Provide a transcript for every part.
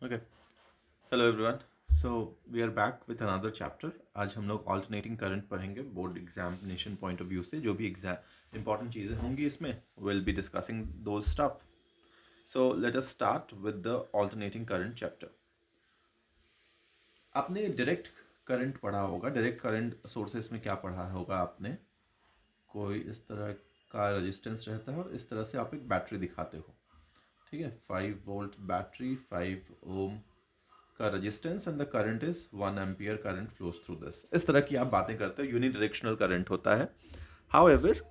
Okay. Hello everyone. So we are back with another chapter. आज हम लोग alternating current पढ़ेंगे board examination point of view से। जो भी एग्जाम इंपॉर्टेंट चीज़ें होंगी इसमें will be discussing those stuff. So let us start with the alternating current chapter. आपने डायरेक्ट करंट पढ़ा होगा। डायरेक्ट करंट सोर्सेस में क्या पढ़ा होगा आपने? कोई इस तरह का रेजिस्टेंस रहता है और इस तरह से आप एक बैटरी दिखाते हो। ठीक है, 5 वोल्ट बैटरी, 5 ओम का resistance and the current is 1 ampere current flows through this. इस तरह की आप बातें करते हो, यूनिडायरेक्शनल करंट होता है। हाउएवर,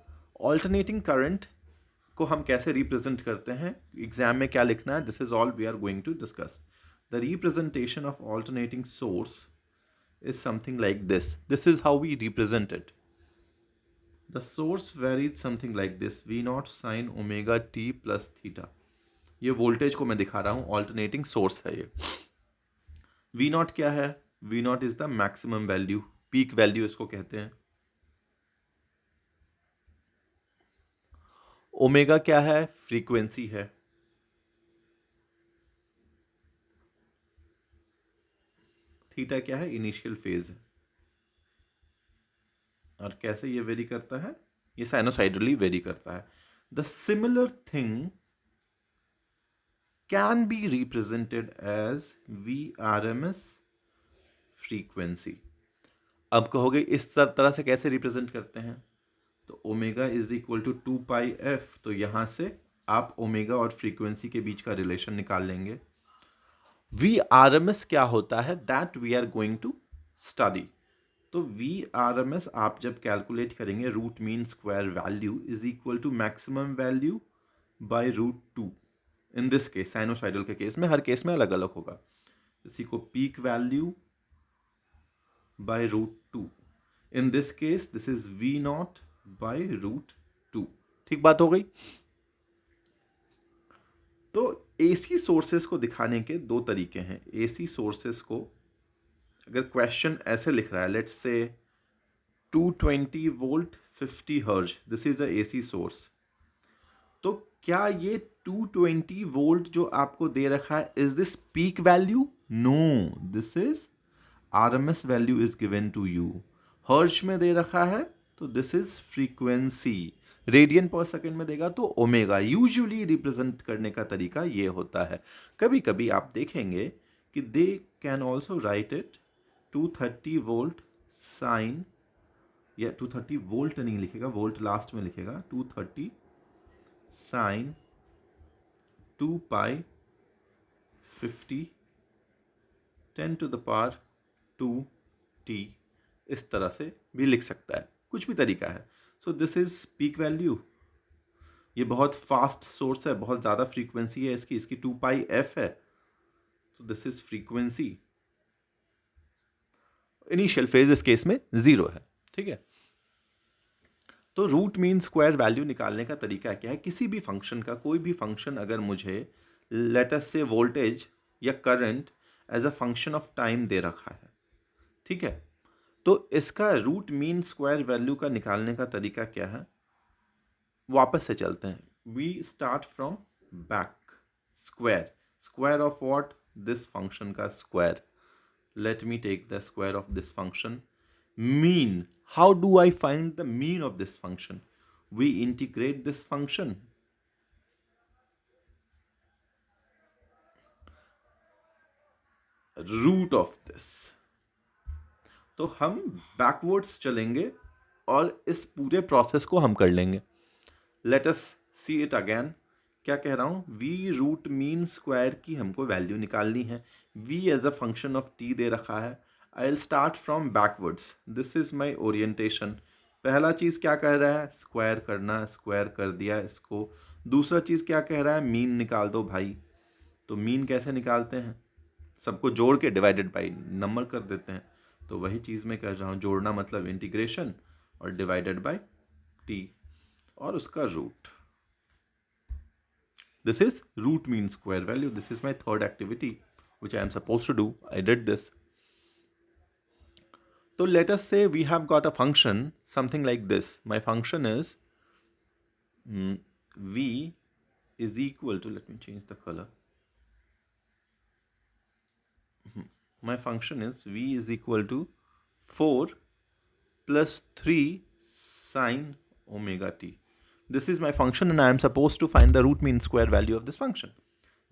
ऑल्टरनेटिंग करंट को हम कैसे रिप्रेजेंट करते हैं, एग्जाम में क्या लिखना है, this is all we are going to discuss. The representation of alternating source is something like this. This is how we represent it. The source varies something like this: V naught sin omega t plus theta. ये voltage को मैं दिखा रहा हूं, alternating source है ये। We naught क्या है? V naught is the maximum value, peak value इसको कहते हैं। ओमेगा क्या है? फ्रीक्वेंसी है। थीटा क्या है? इनिशियल फेज है। और कैसे ये वेरी करता है? ये साइनोसाइडली वेरी करता है। The similar thing can be represented as V R M S frequency. अब कहोगे इस तरह से कैसे रिप्रेजेंट करते हैं? तो omega is equal to 2 pi F. तो यहां से आप ओमेगा और फ्रीक्वेंसी के बीच का रिलेशन निकाल लेंगे। वी आर एम एस क्या होता है, that we are going to study. तो वी आर एम एस आप जब कैलकुलेट करेंगे, root mean square value is equal to maximum value by root 2। In this case, sinusoidal के केस में, हर केस में अलग अलग होगा। इसी को peak value by root 2। In this case this is V naught by root 2। ठीक बात हो गई। तो एसी सोर्सेस को दिखाने के दो तरीके हैं। एसी सोर्सेस को अगर क्वेश्चन ऐसे लिख रहा है, लेट्स से 220 वोल्ट 50 हर्ज, this is a AC source. तो क्या ये 220 वोल्ट जो आपको दे रखा है, is this peak value? No, this is RMS value is given to you. Hertz में दे रखा है तो दिस इज फ्रीक्वेंसी। रेडियन पर सेकेंड में देगा तो ओमेगा। यूजुअली रिप्रेजेंट करने का तरीका ये होता है। कभी कभी आप देखेंगे कि they can also write it 230 volt sine, या 230 वोल्ट नहीं लिखेगा, वोल्ट लास्ट में लिखेगा, 230 sign 2 pi 50 10 to the power 2 t। इस तरह से भी लिख सकता है, कुछ भी तरीका है। सो दिस इज पीक वैल्यू। ये बहुत फास्ट सोर्स है, बहुत ज़्यादा फ्रीक्वेंसी है इसकी, 2 पाई एफ है। तो this is frequency. Initial phase इस केस में 0 है। ठीक है। तो रूट मीन स्क्वायर वैल्यू निकालने का तरीका क्या है? किसी भी फंक्शन का, कोई भी फंक्शन अगर मुझे लेट अस से वोल्टेज या current as a function of time दे रखा है, ठीक है, तो इसका रूट मीन स्क्वायर वैल्यू का निकालने का तरीका क्या है? वापस से चलते हैं। We start from back. Square, square of what? This function का square. Let me take the square of this function. Mean, how do I find the mean of this function? We integrate this function. Root of this. तो हम backwards चलेंगे और इस पूरे process को हम कर लेंगे। Let us see it again. क्या कह रहा हूं? वी रूट मीन स्क्वायर की हमको वैल्यू निकालनी है। V as a function of t दे रखा है। I will start from backwards. This is my orientation. पहला चीज क्या कह रहा है? स्क्वायर करना, स्क्वायर कर दिया इसको। दूसरा चीज क्या कह रहा है? मीन निकाल दो भाई। तो मीन कैसे निकालते हैं? सबको जोड़ के डिवाइडेड बाई नंबर कर देते हैं। तो वही चीज़ मैं कर रहा हूँ, जोड़ना मतलब इंटीग्रेशन, और डिवाइडेड बाय टी और उसका root. This is root mean square value. This is my third activity which I am supposed to do. I did this. तो let us say we have got a function something like this. My function is v is equal to, let me change the color, my function is v is equal to 4 plus 3 sine omega t. This is my function and I am supposed to find the root mean square value of this function.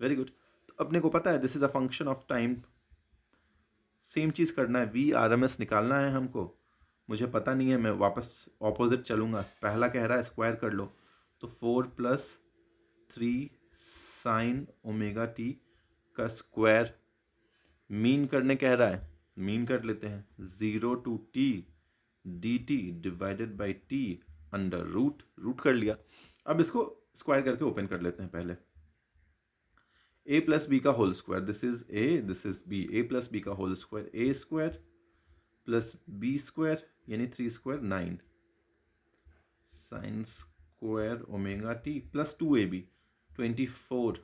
Very good. अपने को पता है this is a function of time. Same चीज़ करना है, we R M S निकालना है हमको. मुझे पता नहीं है, मैं वापस ऑपोजिट चलूँगा. पहला कह रहा है स्क्वायर कर लो, तो 4 प्लस 3 साइन ओमेगा टी का स्क्वायर. मीन करने कह रहा है, मीन कर लेते हैं. 0 to T D T divided by T under root. Root कर लिया. अब इसको स्क्वायर करके ओपन कर लेते हैं पहले. a प्लस बी का whole square, this is a, this is b. a plus b का whole square, a square plus b square यानी 3 square 9 sine square omega t plus 2ab 24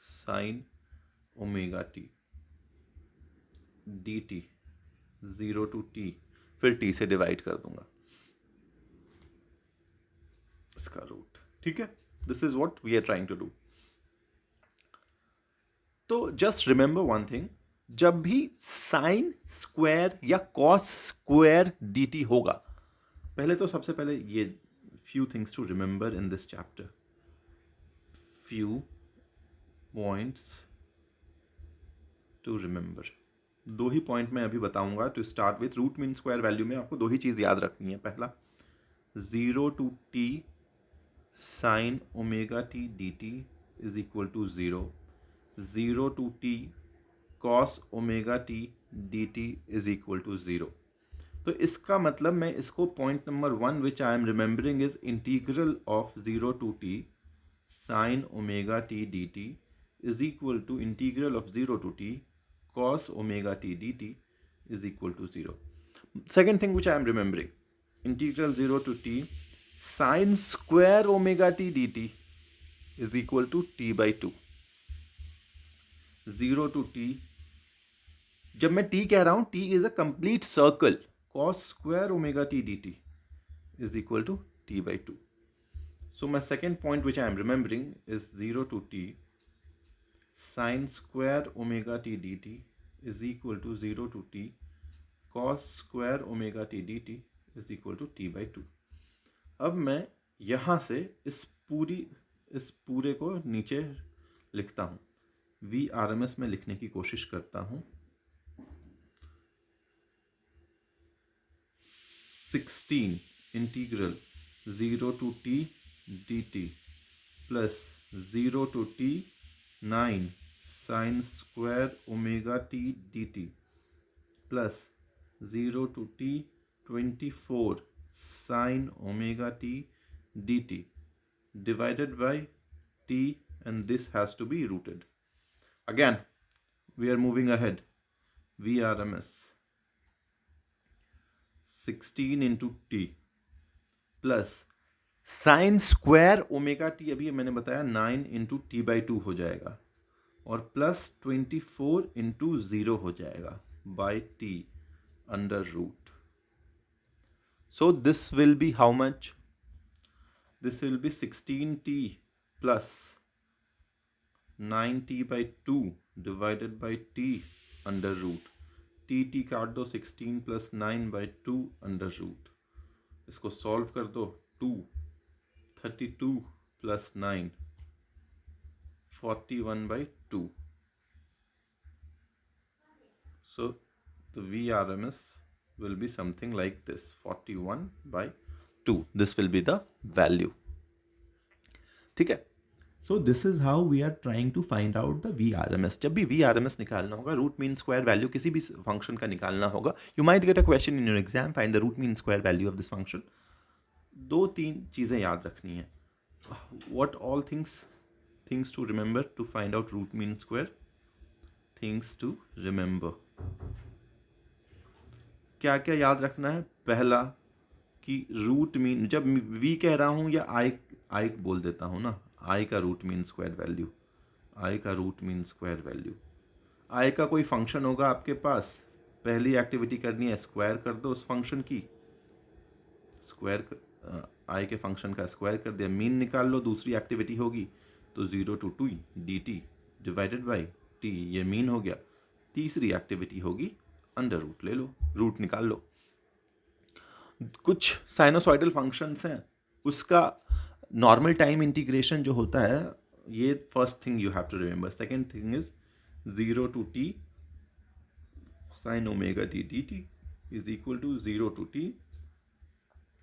sine omega T D t 0 to t, फिर t से divide कर दूंगा इसका रूट. ठीक है, this is what we are trying to do. तो जस्ट रिमेंबर वन थिंग, जब भी साइन स्क्वायर या कॉस स्क्वायर dt होगा, पहले तो सबसे पहले ये few things to remember in this chapter, few points to remember. दो ही पॉइंट मैं अभी बताऊंगा. To start with root mean square value में आपको दो ही चीज़ याद रखनी है. पहला 0 to T sine omega T D T is equal to 0. 0 to t cos omega t dt is equal to 0. तो इसका मतलब मैं इसको point number 1 which I am remembering is integral of 0 to t sin omega t dt is equal to integral of 0 to t cos omega t dt is equal to 0. Second thing which I am remembering, integral 0 to t sin square omega t dt is equal to t by 2. 0 to T, जब मैं T कह रहा हूं, T is a complete circle. Cos square omega T D T is equal to T by 2. So my second point which I am remembering is 0 to T sine square omega T D T is equal to 0 to T cos square omega T D T is equal to T by 2. अब मैं यहाँ से इस पूरे को नीचे लिखता हूँ. वी आर एम एस में लिखने की कोशिश करता हूं. 16 integral 0 to T D T plus 0 to T 9 sine square omega T D T plus 0 to T 24 sine omega T D T divided by T and this has to be rooted. Again, we are moving ahead. VRMS 16 into t plus sign square omega T, अभी मैंने बताया 9 into T by 2 हो जाएगा और plus 24 into 0 हो जाएगा by T under root. So this will be how much? This will be 16t plus 9t by 2 divided by t under root. t काट दो, 16 plus 9 by 2 under root. इसको solve कर दो. 2 32 plus 9 41 by 2. So the VRMS will be something like this, 41 by 2. This will be the value. ठीक है. So this is how we are trying to find out the VRMS. जब भी VRMS निकालना होगा, root mean square value किसी भी function का निकालना होगा, you might get a question in your exam, find the root mean square value of this function. 2-3 चीज़ें याद रखनी है. What all things to remember to find out root mean square? Things to remember. क्या क्या याद रखना है? पहला कि रूट मीन, जब v कह रहा हूँ या I बोल देता हूँ ना, आई का रूट मीन स्क्वायर वैल्यू, आई का रूट मीन स्क्वायर वैल्यू. आई का कोई फंक्शन होगा आपके पास, पहली एक्टिविटी करनी है स्क्वायर कर दो उस फंक्शन की. स्क्वायर आई के फंक्शन का स्क्वायर कर दिया, मीन निकाल लो. दूसरी एक्टिविटी होगी तो 0 to T D T divided by T, ये मीन हो गया. तीसरी एक्टिविटी होगी अंडर रूट ले लो, रूट निकाल लो। कुछ साइनोसॉइडल फंक्शंस हैं, उसका नॉर्मल टाइम इंटीग्रेशन जो होता है, ये first thing you have to remember. Second thing is 0 to t sin omega t dt is equal to 0 to t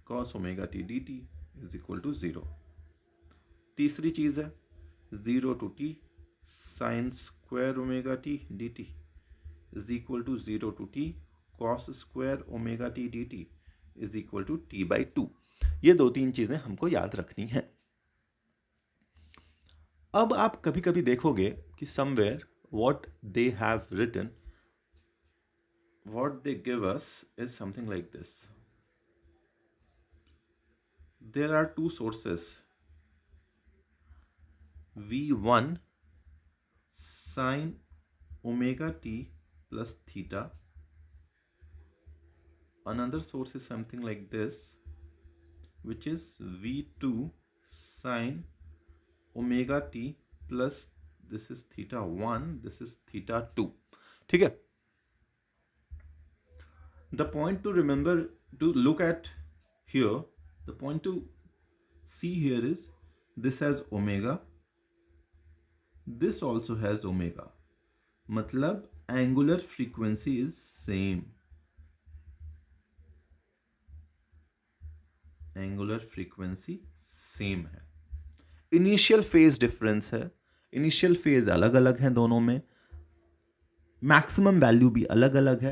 cos omega t dt is equal to 0। तीसरी चीज़ है 0 to t sin square omega t dt is equal to 0 to t cos square omega t dt is equal to t by 2। ये दो तीन चीज़ें हमको याद रखनी हैं। अब आप कभी कभी देखोगे कि somewhere what they have written, what they give us is something like this. There are two sources, v1 sin omega t plus theta, another source is something like this, which is v2 sin omega t plus this is theta 1, this is theta 2। ठीक है, the point to remember, to look at here, the point to see here is this has omega, this also has omega, मतलब angular frequency is same, angular frequency same है। Initial phase difference है, initial phase अलग अलग हैं दोनों में, maximum value भी अलग अलग है।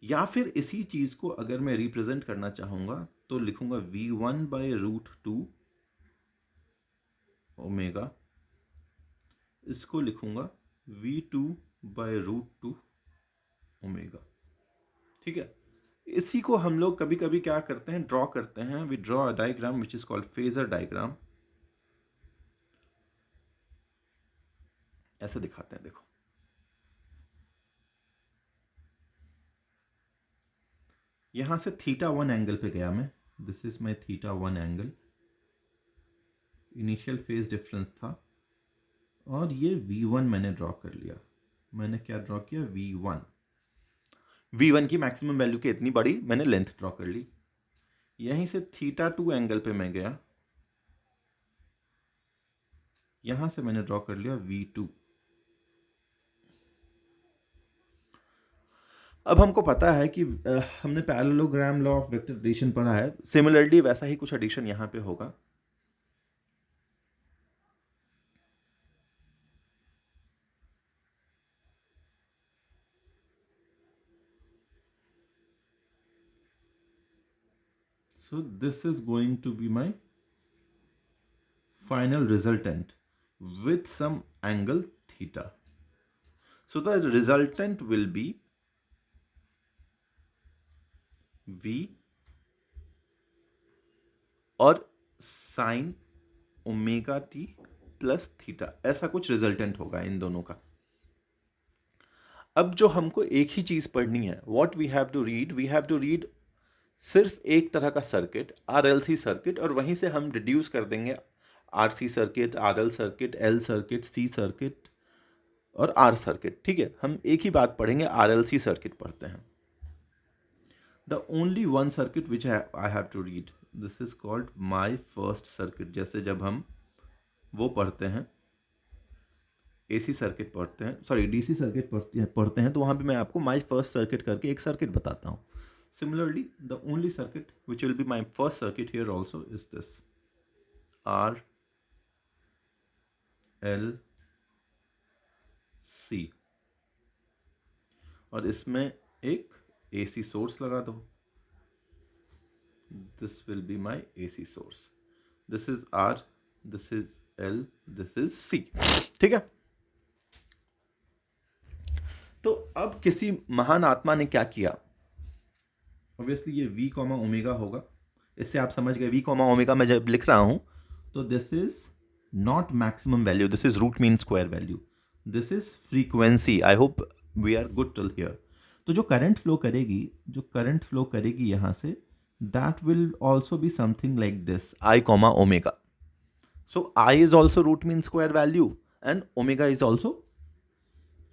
या फिर इसी चीज को अगर मैं रिप्रेजेंट करना चाहूंगा तो लिखूंगा v1 बाय रूट 2 ओमेगा, इसको लिखूंगा v2 बाय रूट 2 ओमेगा। ठीक है, इसी को हम लोग कभी कभी क्या करते हैं, ड्रॉ करते हैं, we draw a diagram which is called phasor diagram. ऐसे दिखाते हैं, देखो यहां से थीटा 1 एंगल पे गया मैं, this is my theta 1 angle, initial phase difference था, और ये v1 मैंने ड्रॉ कर लिया। मैंने क्या ड्रॉ किया, v1, v1 की मैक्सिमम वैल्यू की इतनी बड़ी मैंने लेंथ ड्रॉ कर ली। यहीं से थीटा 2 एंगल पे मैं गया, यहां से मैंने ड्रॉ कर लिया v2। अब हमको पता है कि हमने parallelogram law of vector addition पढ़ा है, सिमिलरली वैसा ही कुछ एडिशन यहां पे होगा। So this is going to be my final resultant with some angle theta. So the resultant will be v और sin omega t plus theta, ऐसा कुछ रिजल्टेंट होगा इन दोनों का। अब जो हमको एक ही चीज पढ़नी है, what we have to read, we have to read सिर्फ एक तरह का सर्किट, RLC सर्किट, और वहीं से हम रिड्यूस कर देंगे RC circuit, RL circuit, L circuit, C circuit और R सर्किट। ठीक है, हम एक ही बात पढ़ेंगे, RLC सर्किट पढ़ते हैं। The only one circuit which I have to read, this is called my first circuit. जैसे जब हम वो पढ़ते हैं, AC सर्किट पढ़ते हैं, सॉरी DC सर्किट पढ़ते हैं, तो वहाँ भी मैं आपको माई फर्स्ट सर्किट करके एक सर्किट बताता हूँ। Similarly, the only circuit which will be my first circuit here also is this R L C, और इसमें एक AC source लगा दो, this will be my AC source, this is R, this is L, this is C। ठीक है, तो अब किसी महान आत्मा ने क्या किया, ऑब्वियसली ये v कॉमा ओमेगा होगा, इससे आप समझ गए v कॉमा ओमेगा मैं जब लिख रहा हूं तो this is not maximum value, this is root mean square value, this is frequency. I hope we are good till here. तो जो करंट फ्लो करेगी यहां से, that will also be something like this, i comma omega. So i is also root mean square value and omega is also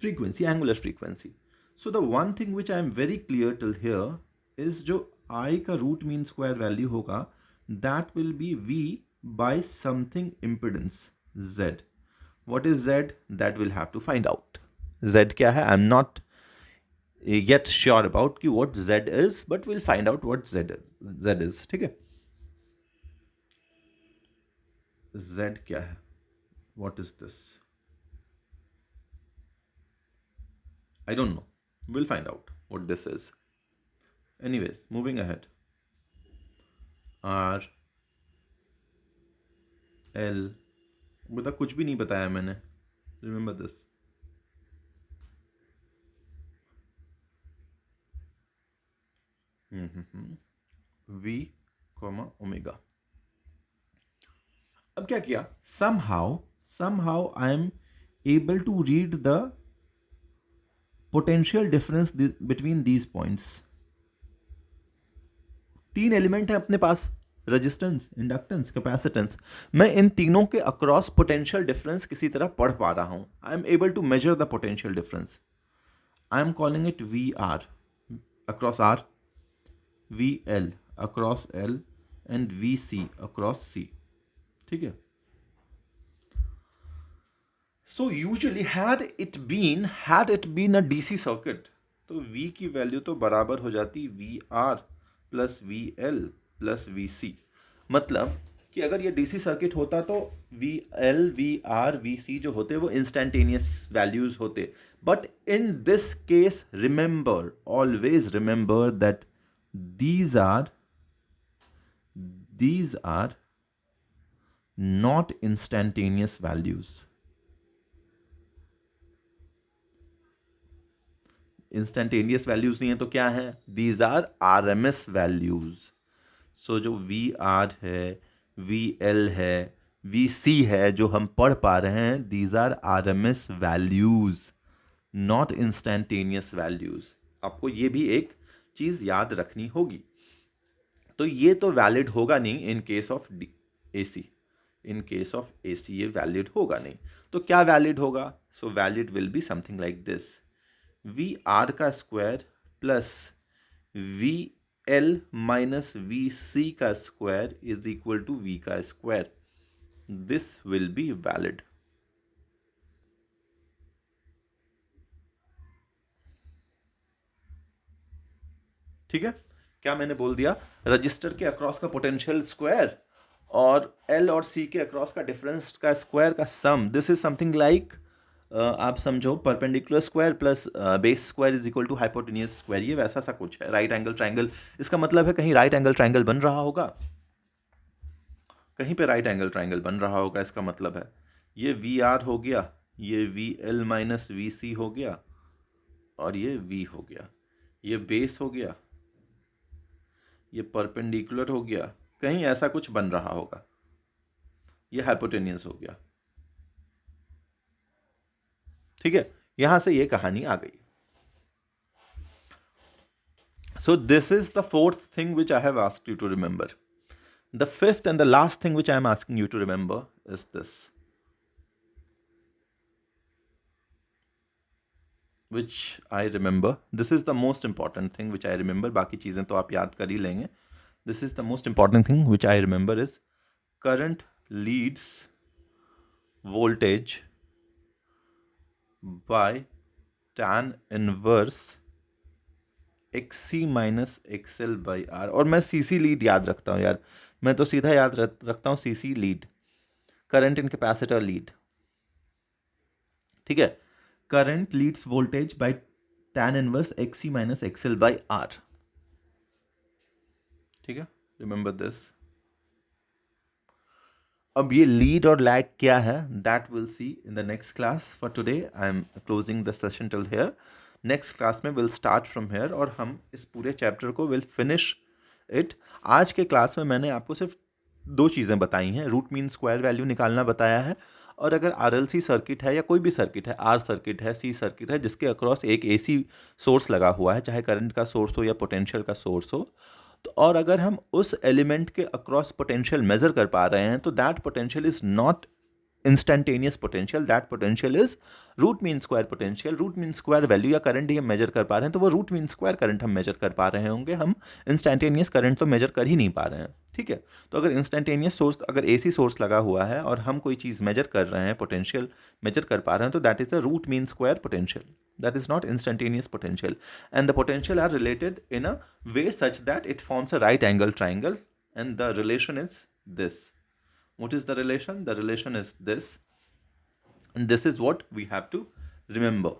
frequency, angular frequency. So the one thing which I am very clear till here is जो I का root mean square value होगा that will be V by something impedance Z. What is Z? That we'll have to find out. Z क्या है? I'm not yet sure about कि what Z is, but we'll find out what Z is. ठीक है? Z क्या है? What is this? I don't know. We'll find out what this is. Anyways, moving ahead. R L बता, कुछ भी नहीं बताया मैंने. Remember this. V, omega. अब क्या किया? Somehow I am able to read the potential difference between these points. 3 element है अपने पास, रेजिस्टेंस, इंडक्टेंस, कैपेसिटेंस. मैं इन तीनों के अक्रॉस पोटेंशियल डिफरेंस किसी तरह पढ़ पा रहा हूं. I am able to measure the potential difference. I am calling it V R across R, V L across L and V C across C. ठीक है? So usually had it been a DC circuit, तो V की value तो बराबर हो जाती V R plus V L plus V C. मतलब कि अगर ये डीसी सर्किट होता तो V L, V R, V C जो होते वो इंस्टेंटेनियस वैल्यूज होते. But in this case remember, always remember that these are not instantaneous values. Instantaneous values नहीं है तो क्या है? These are RMS values. So जो VR है, VL है, VC है जो हम पढ़ पा रहे हैं, these are RMS values, not instantaneous values. आपको ये भी एक चीज याद रखनी होगी. तो ये तो वैलिड होगा नहीं in case of AC. In case of AC ये वैलिड होगा नहीं. तो क्या वैलिड होगा? So valid will be something like this. VR का square plus VL minus VC का square is equal to V का square. This will be valid. ठीक है? क्या मैंने बोल दिया? रजिस्टर के अक्रॉस का पोटेंशियल स्क्वायर और L और C के अक्रॉस का डिफरेंस का स्क्वायर का sum. This is something like, आप समझो, perpendicular square plus base square is equal to hypotenuse square. ये वैसा सा कुछ है. राइट एंगल ट्रायंगल, इसका मतलब है कहीं राइट एंगल ट्रायंगल बन रहा होगा, कहीं पे राइट एंगल ट्रायंगल बन रहा होगा. इसका मतलब है ये VR हो गया, ये VL माइनस VC हो गया, और ये V हो गया. ये बेस हो गया, ये परपेंडिकुलर हो गया, कहीं ऐसा कुछ बन रहा होगा. ये हाइपोटेनियस हो गया. ठीक है? यहां से ये कहानी आ गई. So this is the fourth thing which I have asked you to remember. The fifth and the last thing which I am asking you to remember is this, which I remember. This is the most important thing which I remember. बाकी चीजें तो आप याद कर ही लेंगे. This is the most important thing which I remember is current leads voltage by tan inverse XC minus XL by R. और मैं CC लीड याद रखता हूँ यार, मैं तो सीधा याद रखता हूँ CC lead, current in capacitor lead. ठीक है? Current leads voltage bye tan inverse XC minus XL by R. ठीक है? Remember this. अब ये लीड और लैग क्या है, that will see in the next class. For today I am closing the session till here. Next class में will start from here और हम इस पूरे चैप्टर को विल फिनिश इट. आज के क्लास में मैंने आपको सिर्फ 2 चीज़ें बताई हैं. रूट मीन स्क्वायर वैल्यू निकालना बताया है, और अगर RLC सर्किट है या कोई भी सर्किट है, R सर्किट है, C सर्किट है, जिसके अक्रॉस एक AC सोर्स लगा हुआ है, चाहे करंट का सोर्स हो या पोटेंशियल का सोर्स हो, तो और अगर हम उस एलिमेंट के अक्रॉस पोटेंशियल मेजर कर पा रहे हैं तो that potential is not instantaneous potential, that potential is root mean square potential. Root mean square value या करंट ही हम मेजर कर पा रहे हैं, तो वो रूट मीन स्क्वायर करंट हम मेजर कर पा रहे होंगे, हम इंस्टेंटेनियस करंट तो मेजर कर ही नहीं पा रहे हैं, ठीक है। तो अगर इंस्टेंटेनियस सोर्स, अगर एसी सोर्स लगा हुआ है और हम कोई चीज़ मेजर कर रहे हैं, पोटेंशियल मेजर कर पा रहे हैं, तो that is a root mean square potential, that is not instantaneous potential, and the potential are related in a way such that it forms a right angle triangle, and the relation is this. What is the relation? The relation is this, and this is what we have to remember.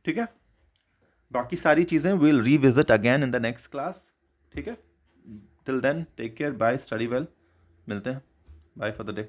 ठीक है, बाकी सारी चीज़ें we'll revisit again in the next class. ठीक है, till then take care, bye, study well, मिलते हैं, bye for the day.